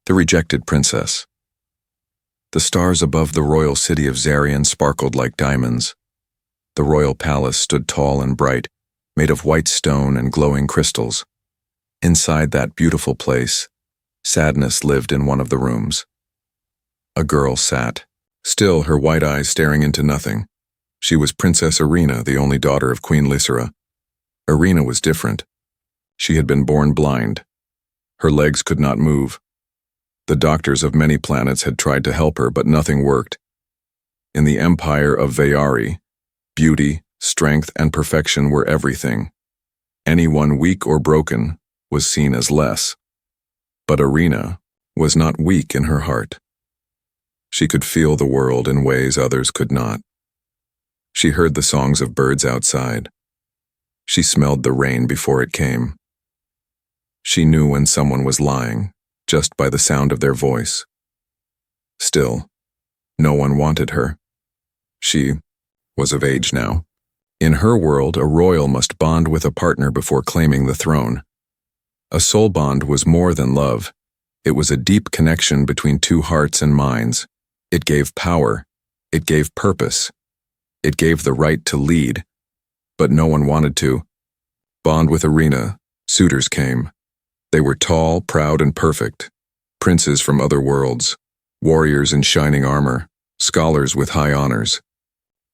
The Rejected Princess. The stars above the royal city of Zarian sparkled like diamonds. The royal palace stood tall and bright, made of white stone and glowing crystals. Inside that beautiful place, sadness lived in one of the rooms. A girl sat, still her white eyes staring into nothing. She was Princess Irina, the only daughter of Queen Lysira. Irina was different. She had been born blind. Her legs could not move. The doctors of many planets had tried to help her, but nothing worked. In the empire of Vayari, beauty, strength, and perfection were everything. Anyone weak or broken was seen as less. But Irina was not weak in her heart. She could feel the world in ways others could not. She heard the songs of birds outside. She smelled the rain before it came. She knew when someone was lying, just by the sound of their voice. Still, no one wanted her. She was of age now. In her world, a royal must bond with a partner before claiming the throne. A soul bond was more than love. It was a deep connection between two hearts and minds. It gave power. It gave purpose. It gave the right to lead. But no one wanted to. Bond with Irina, suitors came. They were tall, proud, and perfect. Princes from other worlds, warriors in shining armor, scholars with high honors.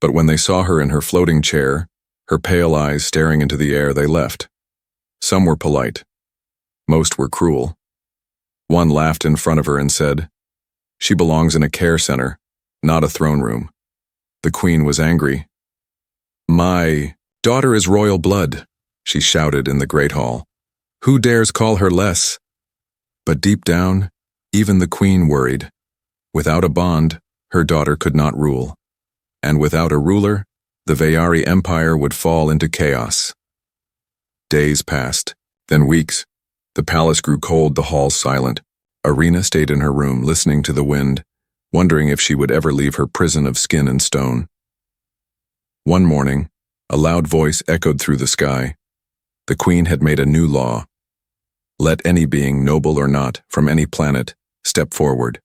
But when they saw her in her floating chair, her pale eyes staring into the air, they left. Some were polite. Most were cruel. One laughed in front of her and said, "She belongs in a care center, not a throne room." The queen was angry. "My daughter is royal blood," she shouted in the great hall. "Who dares call her less?" But deep down, even the queen worried. Without a bond, her daughter could not rule. And without a ruler, the Vayari Empire would fall into chaos. Days passed, then weeks. The palace grew cold, the halls silent. Irina stayed in her room, listening to the wind, wondering if she would ever leave her prison of skin and stone. One morning, a loud voice echoed through the sky. The queen had made a new law. Let any being, noble or not, from any planet, step forward.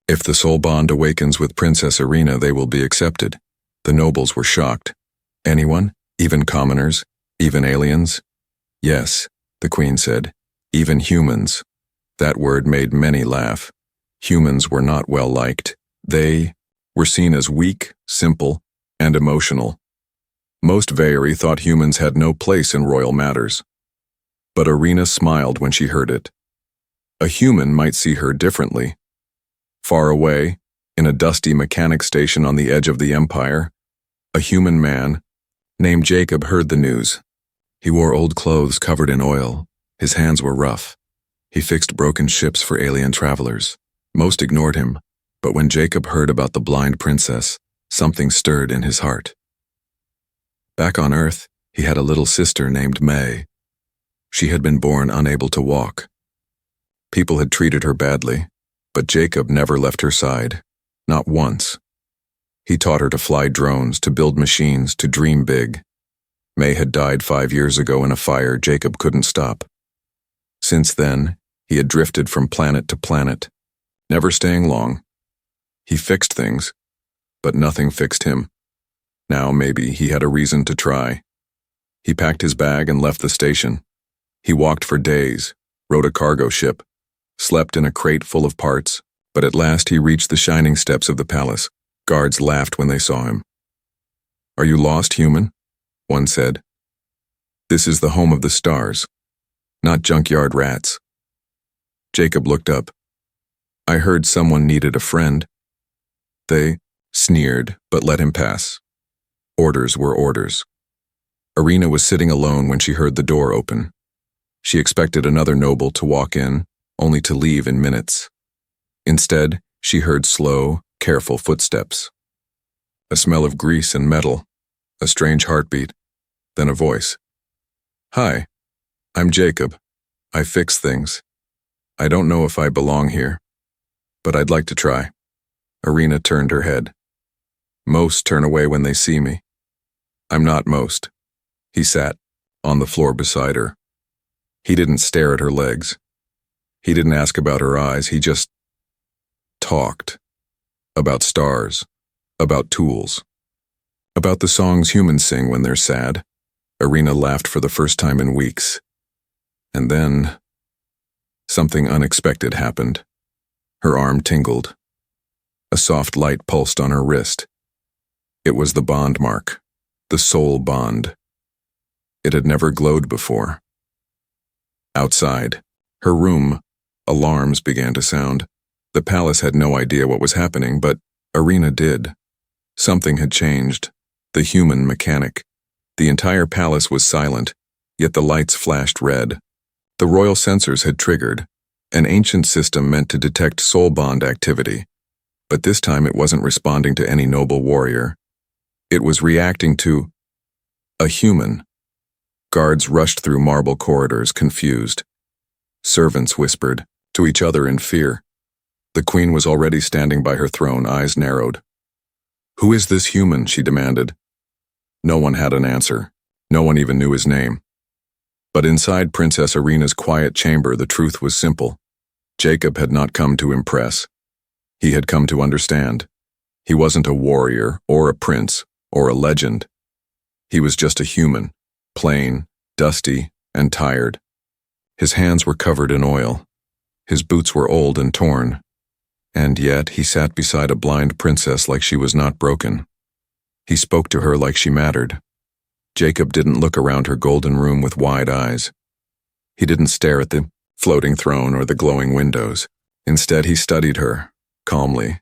If the soul bond awakens with Princess Irina, they will be accepted. The nobles were shocked. Anyone? Even commoners? Even aliens? Yes, the queen said. Even humans. That word made many laugh. Humans were not well liked. They were seen as weak, simple, and emotional. Most Vayari thought humans had no place in royal matters. But Irina smiled when she heard it. A human might see her differently. Far away, in a dusty mechanic station on the edge of the empire, a human man named Jacob heard the news. He wore old clothes covered in oil. His hands were rough. He fixed broken ships for alien travelers. Most ignored him, but when Jacob heard about the blind princess, something stirred in his heart. Back on Earth, he had a little sister named May. She had been born unable to walk. People had treated her badly, but Jacob never left her side, not once. He taught her to fly drones, to build machines, to dream big. May had died 5 years ago in a fire Jacob couldn't stop. Since then, he had drifted from planet to planet, never staying long. He fixed things, but nothing fixed him. Now maybe he had a reason to try. He packed his bag and left the station. He walked for days, rode a cargo ship, slept in a crate full of parts, but at last he reached the shining steps of the palace. Guards laughed when they saw him. "Are you lost, human?" one said. "This is the home of the stars, not junkyard rats." Jacob looked up. "I heard someone needed a friend." They sneered, but let him pass. Orders were orders. Irina was sitting alone when she heard the door open. She expected another noble to walk in, only to leave in minutes. Instead, she heard slow, careful footsteps. A smell of grease and metal, a strange heartbeat, then a voice. "Hi, I'm Jacob. I fix things. I don't know if I belong here, but I'd like to try." Irina turned her head. "Most turn away when they see me. I'm not most." He sat on the floor beside her. He didn't stare at her legs. He didn't ask about her eyes, he just talked. About stars, about tools, about the songs humans sing when they're sad. Irina laughed for the first time in weeks. And then, something unexpected happened. Her arm tingled. A soft light pulsed on her wrist. It was the bond mark, the soul bond. It had never glowed before. Outside, her room, alarms began to sound. The palace had no idea what was happening, but Irina did. Something had changed. The human mechanic. The entire palace was silent, yet the lights flashed red. The royal sensors had triggered, an ancient system meant to detect soul bond activity. But this time it wasn't responding to any noble warrior. It was reacting to a human. Guards rushed through marble corridors, confused. Servants whispered to each other in fear. The queen was already standing by her throne, eyes narrowed. "Who is this human?" she demanded. No one had an answer. No one even knew his name. But inside Princess Irina's quiet chamber, the truth was simple. Jacob had not come to impress. He had come to understand. He wasn't a warrior, or a prince, or a legend. He was just a human, plain, dusty, and tired. His hands were covered in oil. His boots were old and torn. And yet he sat beside a blind princess like she was not broken. He spoke to her like she mattered. Jacob didn't look around her golden room with wide eyes. He didn't stare at the floating throne or the glowing windows. Instead, he studied her, calmly,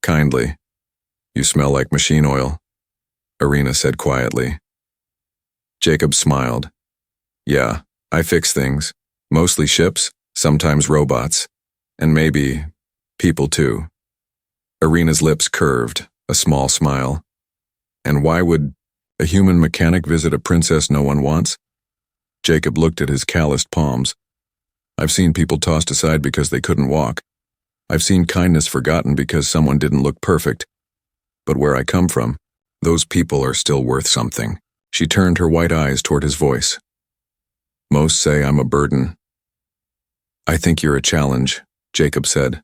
kindly. "You smell like machine oil," Irina said quietly. Jacob smiled. "Yeah, I fix things. Mostly ships, sometimes robots, and maybe people too." Irina's lips curved, a small smile. "And why would a human mechanic visit a princess no one wants?" Jacob looked at his calloused palms. "I've seen people tossed aside because they couldn't walk. I've seen kindness forgotten because someone didn't look perfect. But where I come from, those people are still worth something." She turned her white eyes toward his voice. "Most say I'm a burden." "I think you're a challenge," Jacob said.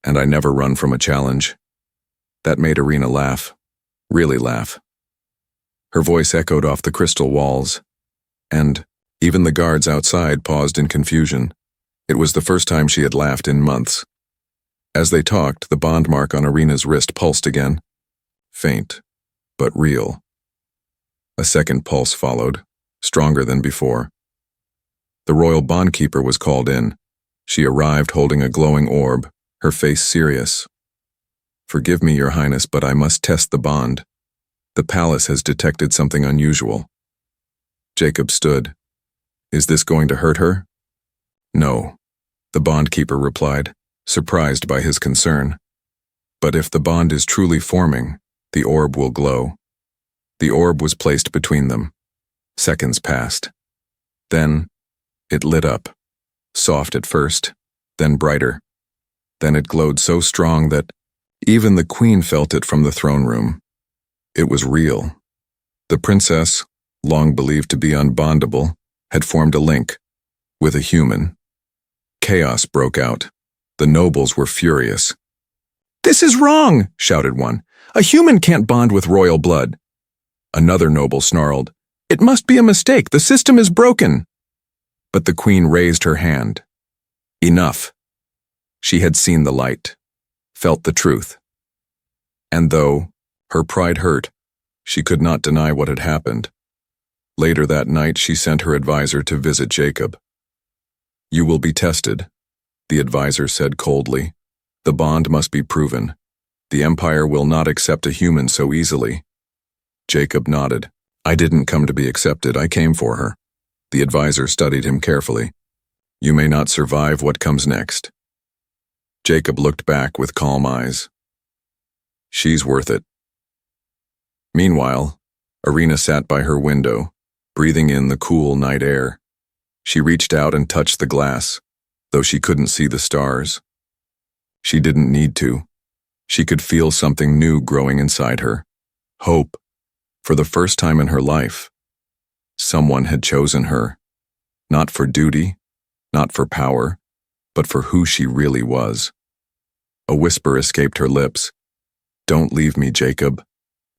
"And I never run from a challenge." That made Irina laugh. Really laugh. Her voice echoed off the crystal walls, and even the guards outside paused in confusion. It was the first time she had laughed in months. As they talked, the bond mark on Irina's wrist pulsed again. Faint, but real. A second pulse followed, stronger than before. The royal bondkeeper was called in. She arrived holding a glowing orb, her face serious. "Forgive me, Your Highness, but I must test the bond. The palace has detected something unusual." Jacob stood. "Is this going to hurt her?" "No," the bondkeeper replied, surprised by his concern. "But if the bond is truly forming, the orb will glow." The orb was placed between them. Seconds passed. Then it lit up, soft at first, then brighter. Then it glowed so strong that even the queen felt it from the throne room. It was real. The princess, long believed to be unbondable, had formed a link with a human. Chaos broke out. The nobles were furious. "This is wrong," shouted one. "A human can't bond with royal blood." Another noble snarled, "It must be a mistake. The system is broken." But the queen raised her hand. Enough. She had seen the light, felt the truth. And though her pride hurt, she could not deny what had happened. Later that night, she sent her advisor to visit Jacob. "You will be tested," the advisor said coldly. "The bond must be proven. The Empire will not accept a human so easily." Jacob nodded. "I didn't come to be accepted, I came for her." The advisor studied him carefully. "You may not survive what comes next." Jacob looked back with calm eyes. "She's worth it." Meanwhile, Irina sat by her window, breathing in the cool night air. She reached out and touched the glass, though she couldn't see the stars. She didn't need to. She could feel something new growing inside her. Hope. For the first time in her life, someone had chosen her. Not for duty, not for power, but for who she really was. A whisper escaped her lips. "Don't leave me, Jacob."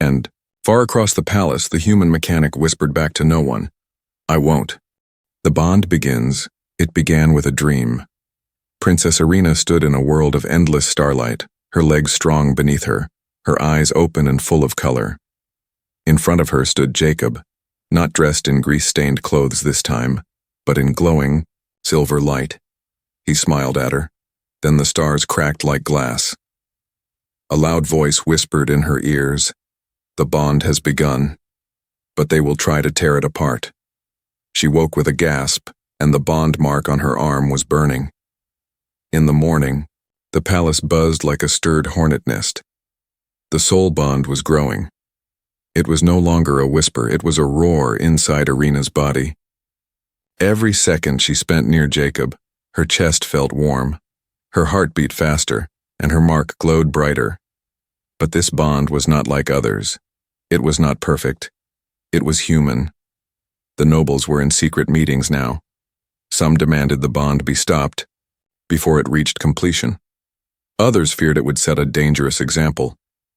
And, far across the palace, the human mechanic whispered back to no one, "I won't." The bond begins. It began with a dream. Princess Irina stood in a world of endless starlight, her legs strong beneath her, her eyes open and full of color. In front of her stood Jacob, not dressed in grease-stained clothes this time, but in glowing, silver light. He smiled at her. Then the stars cracked like glass. A loud voice whispered in her ears, "The bond has begun, but they will try to tear it apart." She woke with a gasp, and the bond mark on her arm was burning. In the morning, the palace buzzed like a stirred hornet nest. The soul bond was growing. It was no longer a whisper, it was a roar inside Irina's body. Every second she spent near Jacob, her chest felt warm, her heart beat faster, and her mark glowed brighter. But this bond was not like others. It was not perfect. It was human. The nobles were in secret meetings now. Some demanded the bond be stopped before it reached completion. Others feared it would set a dangerous example,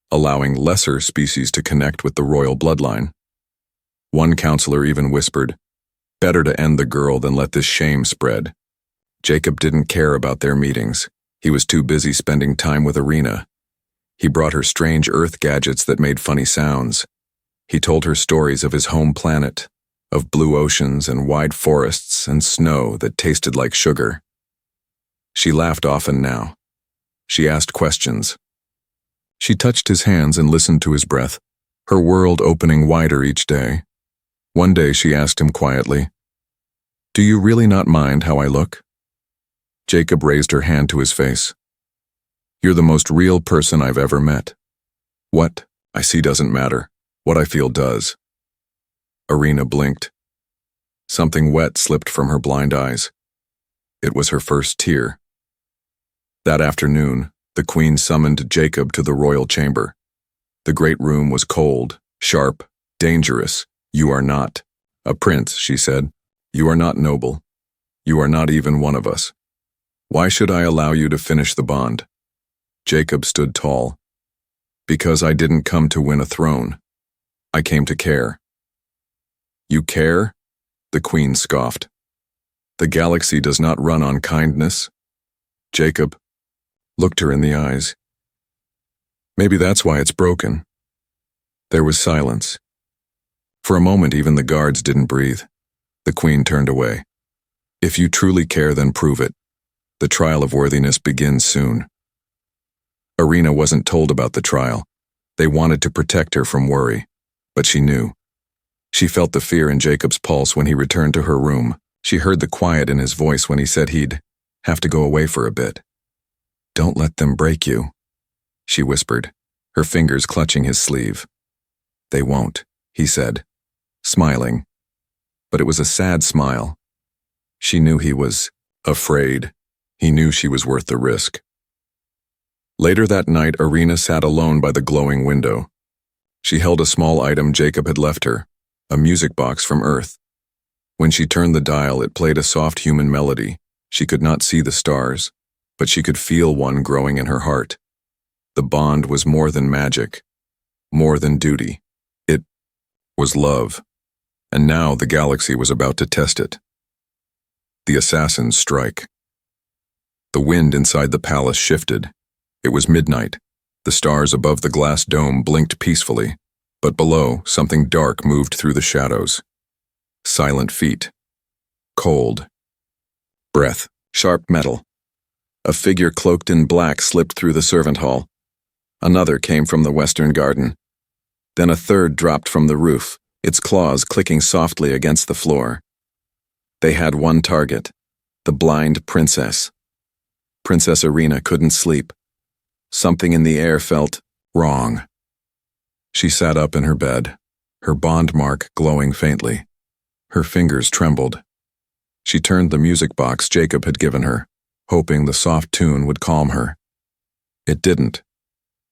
allowing lesser species to connect with the royal bloodline. One counselor even whispered, "Better to end the girl than let this shame spread." Jacob didn't care about their meetings. He was too busy spending time with Irina. He brought her strange Earth gadgets that made funny sounds. He told her stories of his home planet, of blue oceans and wide forests and snow that tasted like sugar. She laughed often now. She asked questions. She touched his hands and listened to his breath, her world opening wider each day. One day she asked him quietly, "Do you really not mind how I look?" Jacob raised her hand to his face. "You're the most real person I've ever met. What I see doesn't matter. What I feel does." Irina blinked. Something wet slipped from her blind eyes. It was her first tear. That afternoon, the queen summoned Jacob to the royal chamber. The great room was cold, sharp, dangerous. "You are not a prince," she said. "You are not noble. You are not even one of us. Why should I allow you to finish the bond?" Jacob stood tall. "Because I didn't come to win a throne. I came to care." "You care?" the queen scoffed. "The galaxy does not run on kindness." Jacob looked her in the eyes. "Maybe that's why it's broken." There was silence. For a moment, even the guards didn't breathe. The queen turned away. "If you truly care, then prove it. The trial of worthiness begins soon." Irina wasn't told about the trial. They wanted to protect her from worry, but she knew. She felt the fear in Jacob's pulse when he returned to her room. She heard the quiet in his voice when he said he'd have to go away for a bit. "Don't let them break you," she whispered, her fingers clutching his sleeve. "They won't," he said, smiling. But it was a sad smile. She knew he was afraid. He knew she was worth the risk. Later that night, Irina sat alone by the glowing window. She held a small item Jacob had left her, a music box from Earth. When she turned the dial, it played a soft human melody. She could not see the stars, but she could feel one growing in her heart. The bond was more than magic, more than duty. It was love, and now the galaxy was about to test it. The assassin's strike. The wind inside the palace shifted. It was midnight. The stars above the glass dome blinked peacefully, but below, something dark moved through the shadows. Silent feet. Cold. Breath. Sharp metal. A figure cloaked in black slipped through the servant hall. Another came from the western garden. Then a third dropped from the roof, its claws clicking softly against the floor. They had one target, the blind princess. Princess Irina couldn't sleep. Something in the air felt wrong. She sat up in her bed, her bond mark glowing faintly. Her fingers trembled. She turned the music box Jacob had given her, hoping the soft tune would calm her. It didn't.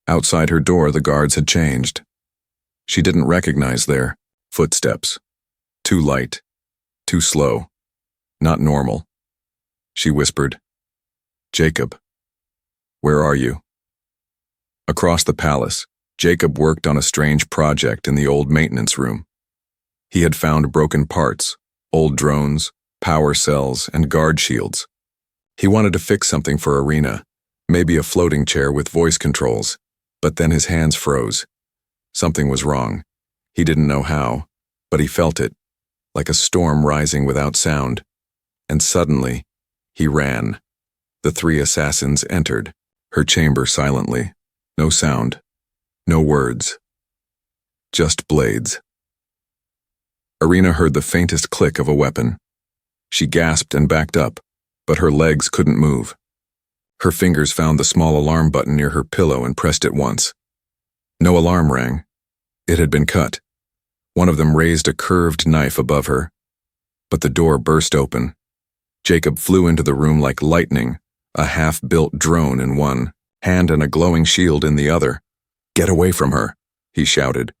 Outside her door, the guards had changed. She didn't recognize their footsteps. Too light, too slow, not normal. She whispered, Jacob, where are you? Across the palace, Jacob worked on a strange project in the old maintenance room. He had found broken parts, old drones, power cells, and guard shields. He wanted to fix something for Arena, maybe a floating chair with voice controls, but then his hands froze. Something was wrong. He didn't know how, but he felt it, like a storm rising without sound. And suddenly, he ran. The three assassins entered her chamber silently. No sound, no words, just blades. Arena heard the faintest click of a weapon. She gasped and backed up, but her legs couldn't move. Her fingers found the small alarm button near her pillow and pressed it once. No alarm rang. It had been cut. One of them raised a curved knife above her. But the door burst open. Jacob flew into the room like lightning, a half-built drone in one hand and a glowing shield in the other. "Get away from her," he shouted.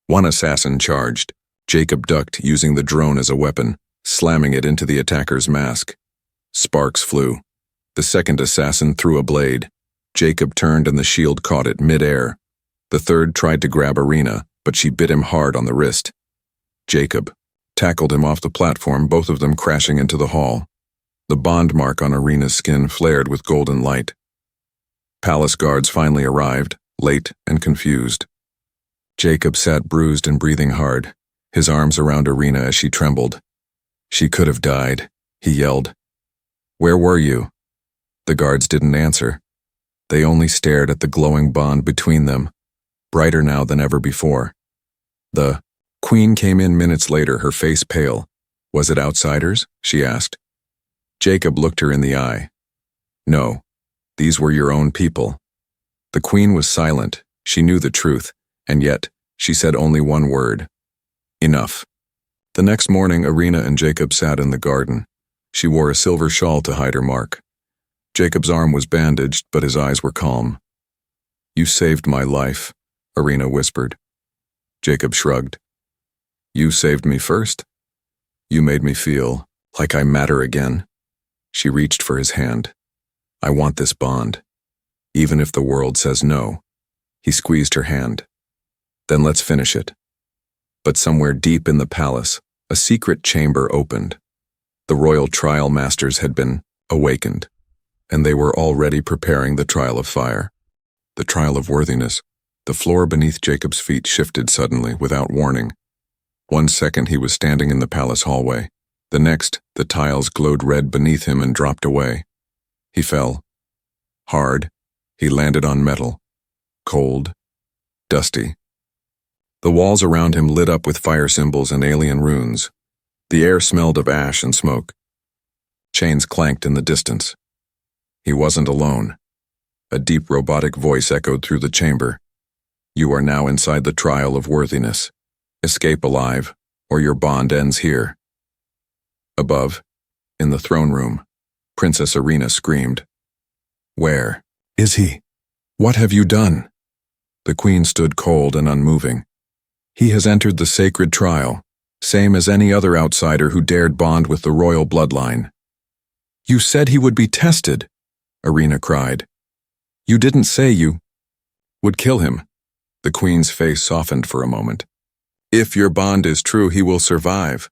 One assassin charged. Jacob ducked, using the drone as a weapon, slamming it into the attacker's mask. Sparks flew. The second assassin threw a blade. Jacob turned and the shield caught it mid-air. The third tried to grab Arena, but she bit him hard on the wrist. Jacob tackled him off the platform, both of them crashing into the hall. The bond mark on Arena's skin flared with golden light. Palace guards finally arrived, late and confused. Jacob sat bruised and breathing hard, his arms around Arena as she trembled. "She could have died," he yelled. "Where were you?" The guards didn't answer. They only stared at the glowing bond between them, brighter now than ever before. The Queen came in minutes later, her face pale. "Was it outsiders?" she asked. Jacob looked her in the eye. "No, these were your own people." The Queen was silent. She knew the truth, and yet she said only one word. "Enough." The next morning, Arena and Jacob sat in the garden. She wore a silver shawl to hide her mark. Jacob's arm was bandaged, but his eyes were calm. "You saved my life," Arena whispered. Jacob shrugged. "You saved me first. You made me feel like I matter again." She reached for his hand. "I want this bond, even if the world says no." He squeezed her hand. "Then let's finish it." But somewhere deep in the palace, a secret chamber opened. The royal trial masters had been awakened, and they were already preparing the trial of fire. The trial of worthiness. The floor beneath Jacob's feet shifted suddenly, without warning. 1 second he was standing in the palace hallway. The next, the tiles glowed red beneath him and dropped away. He fell. Hard, he landed on metal. Cold, dusty. The walls around him lit up with fire symbols and alien runes. The air smelled of ash and smoke. Chains clanked in the distance. He wasn't alone. A deep robotic voice echoed through the chamber. "You are now inside the trial of worthiness. Escape alive, or your bond ends here." Above, in the throne room, Princess Arena screamed. "Where is he? What have you done?" The Queen stood cold and unmoving. "He has entered the sacred trial, same as any other outsider who dared bond with the royal bloodline." "You said he would be tested," Arena cried. "You didn't say you would kill him." The Queen's face softened for a moment. "If your bond is true, he will survive."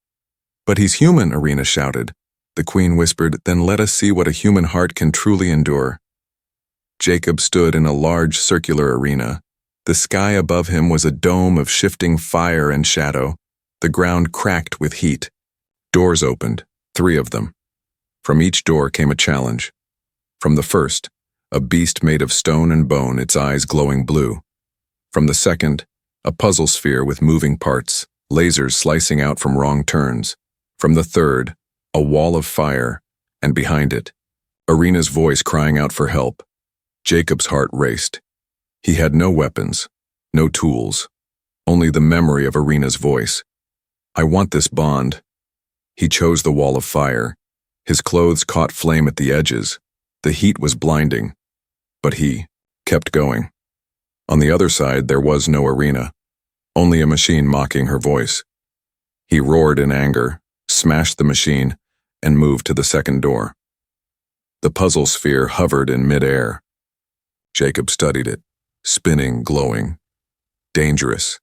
"But he's human," Arena shouted. The Queen whispered, "Then let us see what a human heart can truly endure." Jacob stood in a large circular arena. The sky above him was a dome of shifting fire and shadow. The ground cracked with heat. Doors opened, 3 of them. From each door came a challenge. From the first, a beast made of stone and bone, its eyes glowing blue. From the second, a puzzle sphere with moving parts, lasers slicing out from wrong turns. From the third, a wall of fire, and behind it, Arena's voice crying out for help. Jacob's heart raced. He had no weapons, no tools, only the memory of Arena's voice. "I want this bond." He chose the wall of fire. His clothes caught flame at the edges. The heat was blinding, but he kept going. On the other side, there was no Arena, only a machine mocking her voice. He roared in anger, smashed the machine, and moved to the second door. The puzzle sphere hovered in midair. Jacob studied it, spinning, glowing. Dangerous.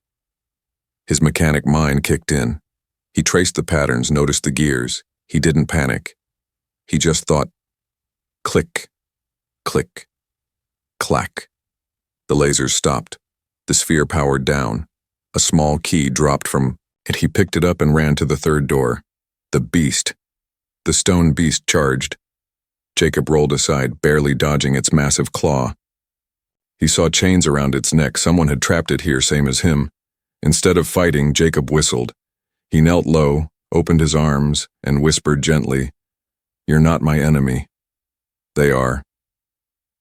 His mechanic mind kicked in. He traced the patterns, noticed the gears. He didn't panic. He just thought, click, click, clack. The lasers stopped. The sphere powered down. A small key dropped from it. He picked it up and ran to the third door. The beast. The stone beast charged. Jacob rolled aside, barely dodging its massive claw. He saw chains around its neck. Someone had trapped it here, same as him. Instead of fighting, Jacob whistled. He knelt low, opened his arms, and whispered gently, "You're not my enemy." "They are."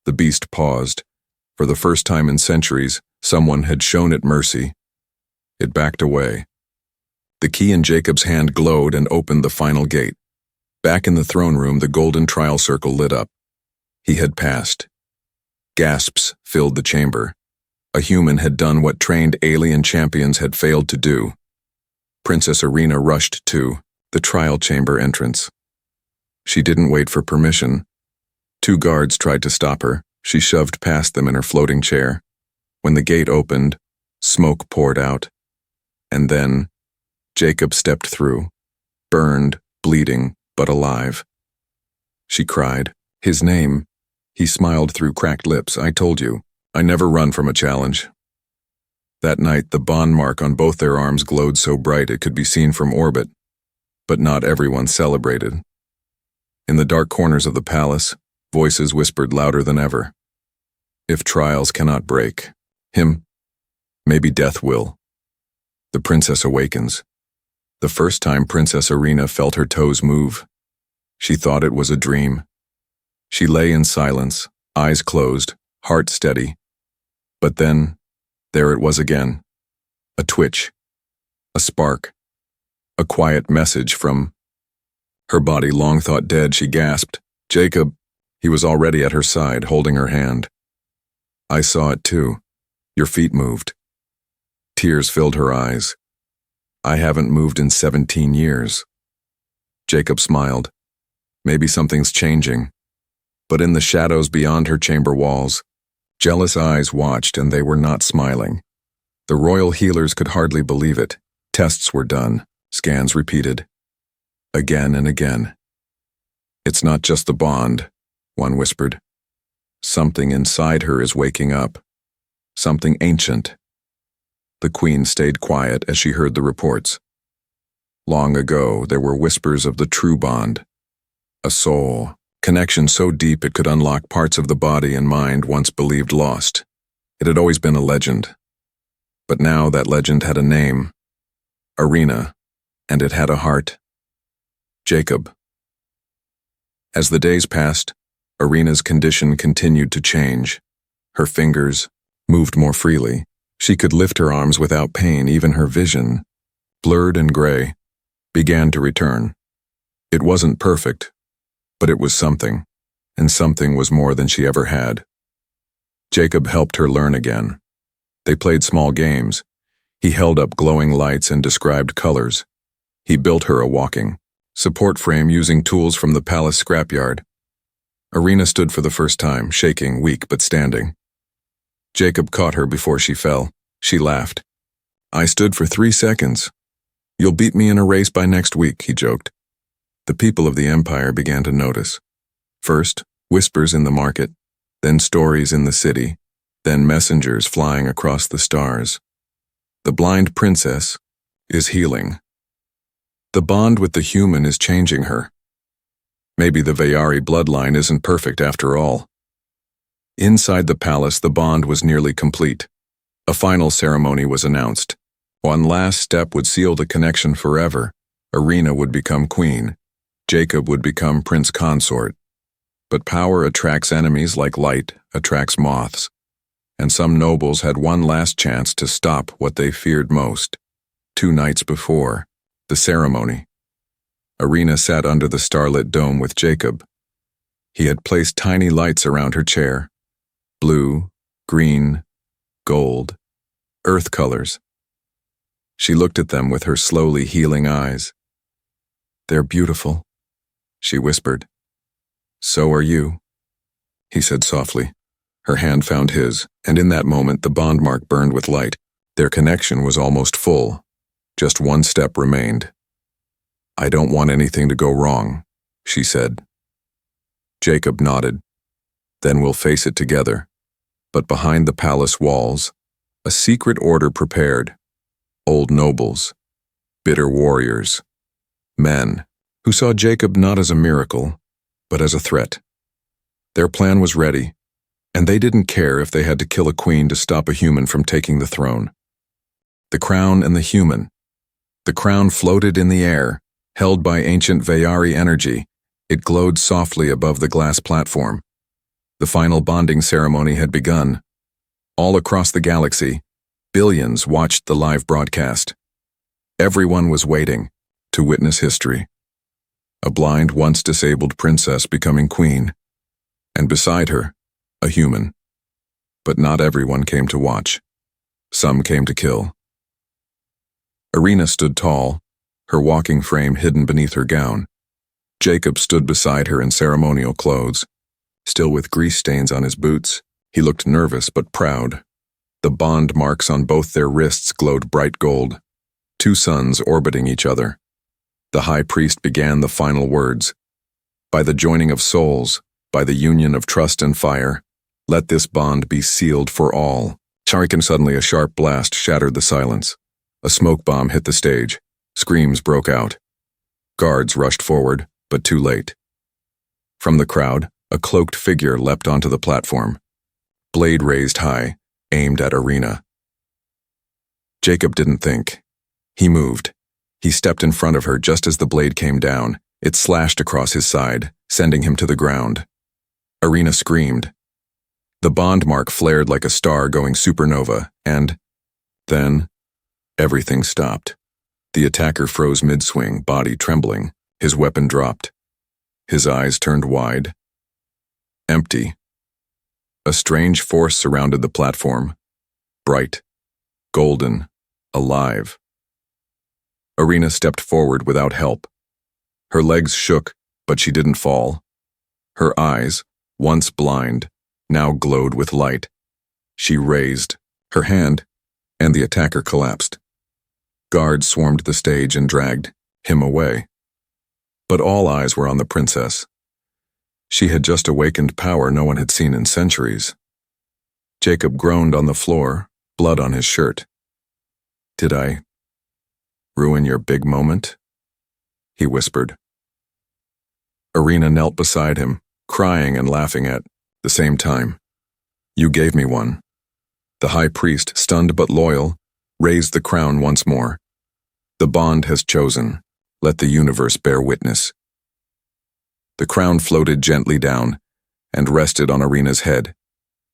The beast paused. For the first time in centuries, someone had shown it mercy. It backed away. The key in Jacob's hand glowed and opened the final gate. Back in the throne room, the golden trial circle lit up. He had passed. Gasps filled the chamber. A human had done what trained alien champions had failed to do. Princess Irina rushed to the trial chamber entrance. She didn't wait for permission. 2 guards tried to stop her. She shoved past them in her floating chair. When the gate opened, smoke poured out. And then, Jacob stepped through, burned, bleeding, but alive. She cried. His name. He smiled through cracked lips. "I told you, I never run from a challenge." That night, the bond mark on both their arms glowed so bright it could be seen from orbit. But not everyone celebrated. In the dark corners of the palace, voices whispered louder than ever. If trials cannot break him, maybe death will. The princess awakens. The first time Princess Irina felt her toes move. She thought it was a dream. She lay in silence, eyes closed, heart steady. But then, there it was again. A twitch. A spark. A quiet message from her body long thought dead. She gasped, "Jacob." He was already at her side, holding her hand. "I saw it too. Your feet moved." Tears filled her eyes. "I haven't moved in 17 years. Jacob smiled. Maybe something's changing. But in the shadows beyond her chamber walls, jealous eyes watched, and they were not smiling. The royal healers could hardly believe it. Tests were done, scans repeated. Again and again. "It's not just the bond," one whispered. "Something inside her is waking up. Something ancient." The queen stayed quiet as she heard the reports. Long ago, there were whispers of the true bond. A soul, connection so deep it could unlock parts of the body and mind once believed lost. It had always been a legend. But now that legend had a name. Irina, and it had a heart. Jacob. As the days passed, Irina's condition continued to change. Her fingers moved more freely. She could lift her arms without pain. Even her vision, blurred and gray, began to return. It wasn't perfect, but it was something, and something was more than she ever had. Jacob helped her learn again. They played small games. He held up glowing lights and described colors. He built her a walking support frame using tools from the palace scrapyard. Irina stood for the first time, shaking, weak but standing. Jacob caught her before she fell. She laughed. "I stood for 3 seconds. You'll beat me in a race by next week," he joked. The people of the empire began to notice. First, whispers in the market, then stories in the city, then messengers flying across the stars. The blind princess is healing. The bond with the human is changing her. Maybe the Vayari bloodline isn't perfect after all. Inside the palace, the bond was nearly complete. A final ceremony was announced. One last step would seal the connection forever. Irina would become queen. Jacob would become prince consort. But power attracts enemies like light attracts moths. And some nobles had one last chance to stop what they feared most. 2 nights before the ceremony, Irina sat under the starlit dome with Jacob. He had placed tiny lights around her chair. Blue, green, gold, earth colors. She looked at them with her slowly healing eyes. "They're beautiful," she whispered. "So are you," he said softly. Her hand found his, and in that moment the bond mark burned with light. Their connection was almost full. Just one step remained. "I don't want anything to go wrong," she said. Jacob nodded. "Then we'll face it together." But behind the palace walls, a secret order prepared. Old nobles, bitter warriors, men who saw Jacob not as a miracle, but as a threat. Their plan was ready, and they didn't care if they had to kill a queen to stop a human from taking the throne. The crown and the human. The crown floated in the air, held by ancient Vayari energy. It glowed softly above the glass platform. The final bonding ceremony had begun. All across the galaxy, billions watched the live broadcast. Everyone was waiting to witness history. A blind, once disabled princess becoming queen, and beside her, a human. But not everyone came to watch. Some came to kill. Irina stood tall, her walking frame hidden beneath her gown. Jacob stood beside her in ceremonial clothes. Still with grease stains on his boots, he looked nervous but proud. The bond marks on both their wrists glowed bright gold. Two suns orbiting each other. The high priest began the final words. "By the joining of souls, by the union of trust and fire, let this bond be sealed for all." Suddenly a sharp blast shattered the silence. A smoke bomb hit the stage. Screams broke out. Guards rushed forward, but too late. From the crowd, a cloaked figure leapt onto the platform. Blade raised high, aimed at Irina. Jacob didn't think. He moved. He stepped in front of her just as the blade came down. It slashed across his side, sending him to the ground. Irina screamed. The bond mark flared like a star going supernova, and then everything stopped. The attacker froze mid-swing, body trembling. His weapon dropped. His eyes turned wide. Empty. A strange force surrounded the platform. Bright, golden, alive. Irina stepped forward without help. Her legs shook, but she didn't fall. Her eyes, once blind, now glowed with light. She raised her hand, and the attacker collapsed. Guards swarmed the stage and dragged him away. But all eyes were on the princess. She had just awakened power no one had seen in centuries. Jacob groaned on the floor, blood on his shirt. "Did I ruin your big moment?" he whispered. Irina knelt beside him, crying and laughing at the same time. "You gave me one." The high priest, stunned but loyal, raised the crown once more. "The bond has chosen. Let the universe bear witness." The crown floated gently down and rested on Irina's head.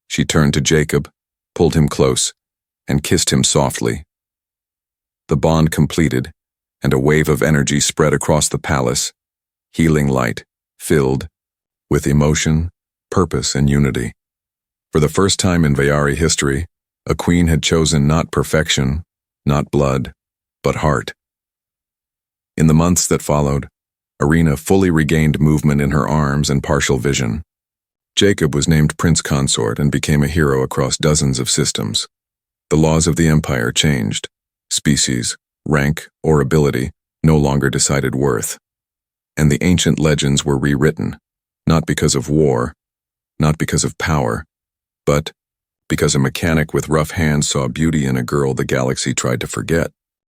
She turned to Jacob, pulled him close, and kissed him softly. The bond completed, and a wave of energy spread across the palace, healing light, filled with emotion, purpose, and unity. For the first time in Vayari history, a queen had chosen not perfection, not blood, but heart. In the months that followed, Irina fully regained movement in her arms and partial vision. Jacob was named prince consort and became a hero across dozens of systems. The laws of the empire changed. Species, rank, or ability no longer decided worth. And the ancient legends were rewritten, not because of war, not because of power, but because a mechanic with rough hands saw beauty in a girl the galaxy tried to forget.